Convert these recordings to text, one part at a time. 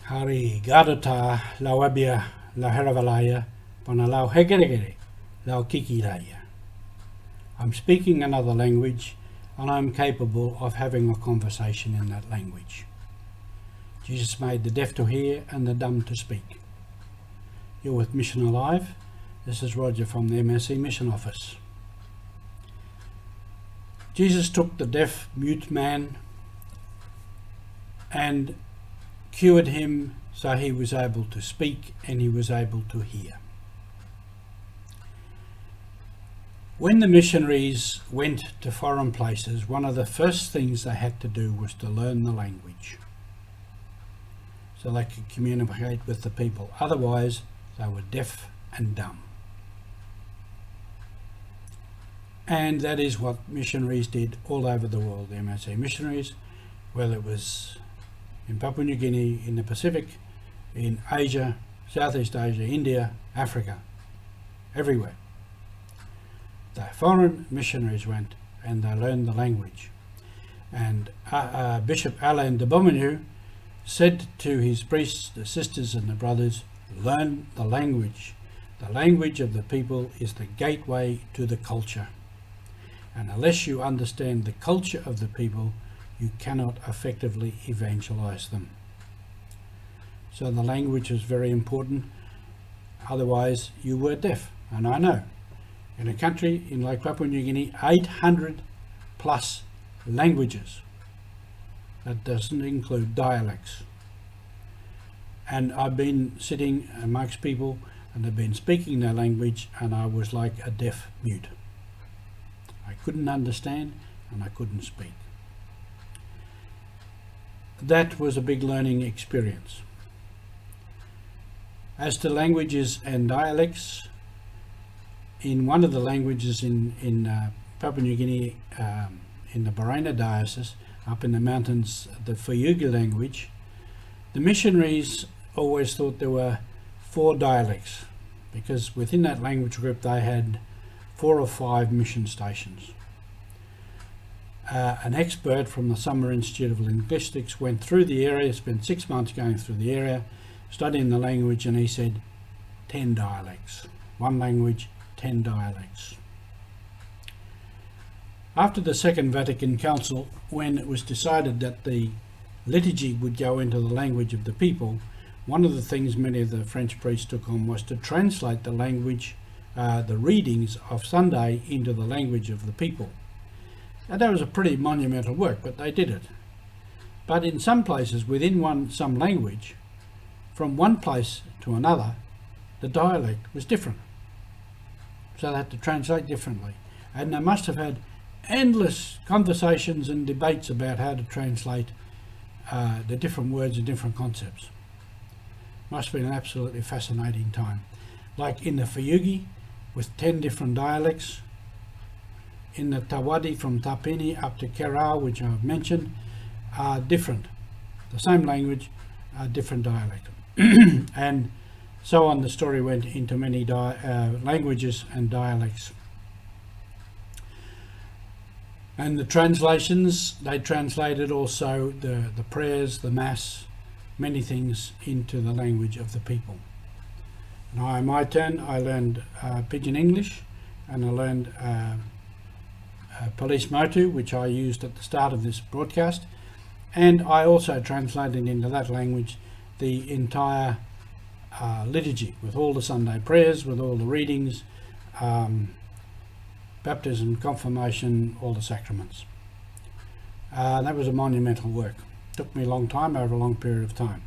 Hari gadata lawabia la heravalaya pana lau hegeregere lau kikiraya. I'm speaking another language and I'm capable of having a conversation in that language. Jesus made the deaf to hear and the dumb to speak. You're with Mission Alive. This is Roger from the MSC Mission Office. Jesus took the deaf, mute man and cured him so he was able to speak and he was able to hear. When the missionaries went to foreign places, one of the first things they had to do was to learn the language so they could communicate with the people. Otherwise, they were deaf and dumb. And that is what missionaries did all over the world, the MSC missionaries, whether it was in Papua New Guinea, in the Pacific, in Asia, Southeast Asia, India, Africa, everywhere. The foreign missionaries went and they learned the language. And Bishop Alain de Beaumenu said to his priests, the sisters and the brothers, learn the language. The language of the people is the gateway to the culture. And unless you understand the culture of the people, you cannot effectively evangelize them. So the language is very important. Otherwise, you were deaf. And I know, in a country in like Papua New Guinea, 800 plus languages. That doesn't include dialects. And I've been sitting amongst people and they've been speaking their language and I was like a deaf mute. I couldn't understand and I couldn't speak. That was a big learning experience. As to languages and dialects, in one of the languages in Papua New Guinea, in the Baraina diocese, up in the mountains, the Fayuga language, the missionaries always thought there were 4 dialects, because within that language group they had 4 or 5 mission stations. An expert from the Summer Institute of Linguistics went through the area, spent 6 months going through the area, studying the language, and he said 10 dialects. One language, 10 dialects. After the Second Vatican Council, when it was decided that the liturgy would go into the language of the people, one of the things many of the French priests took on was to translate the language, the readings of Sunday into the language of the people. Now that was a pretty monumental work, but they did it. But in some places within some language, from one place to another, the dialect was different. So they had to translate differently. And they must have had endless conversations and debates about how to translate the different words and different concepts. Must have been an absolutely fascinating time. Like in the Fayugi, with 10 different dialects, in the Tawadi from Tapini up to Kerau, which I've mentioned, are different. The same language, different dialect. And so on, the story went into many languages and dialects. And the translations, they translated also the prayers, the mass, many things into the language of the people. Now, in my turn, I learned Pidgin English, and I learned Police Motu, which I used at the start of this broadcast, and I also translated into that language the entire liturgy with all the Sunday prayers, with all the readings, baptism, confirmation, all the sacraments. That was a monumental work. Took me a long time, over a long period of time.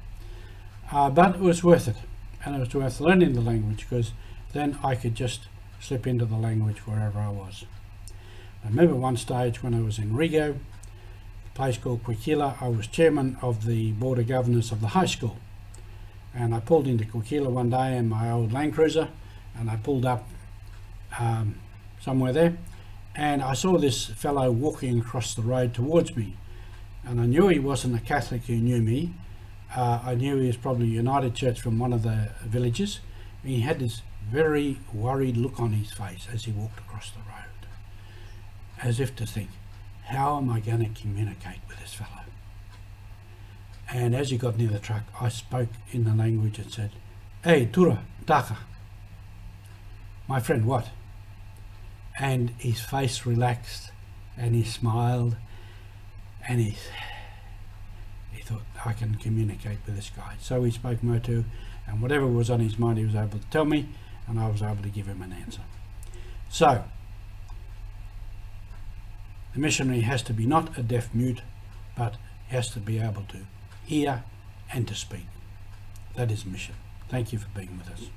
But it was worth it, and it was worth learning the language, because then I could just slip into the language wherever I was. I remember one stage when I was in Rigo, a place called Kwikila. I was chairman of the board of governors of the high school, and I pulled into Kwikila one day in my old Land Cruiser, and I pulled up somewhere there, and I saw this fellow walking across the road towards me, and I knew he wasn't a Catholic who knew me. I knew he was probably United Church from one of the villages. He had this very worried look on his face as he walked across the road, as if to think, how am I going to communicate with this fellow? And as he got near the truck, I spoke in the language and said, "Hey, Tura, Taka." "My friend, what?" And his face relaxed and he smiled and he thought, I can communicate with this guy. So he spoke Motu, and whatever was on his mind he was able to tell me, and I was able to give him an answer. So the missionary has to be not a deaf mute, but he has to be able to hear and to speak. That is mission. Thank you for being with us.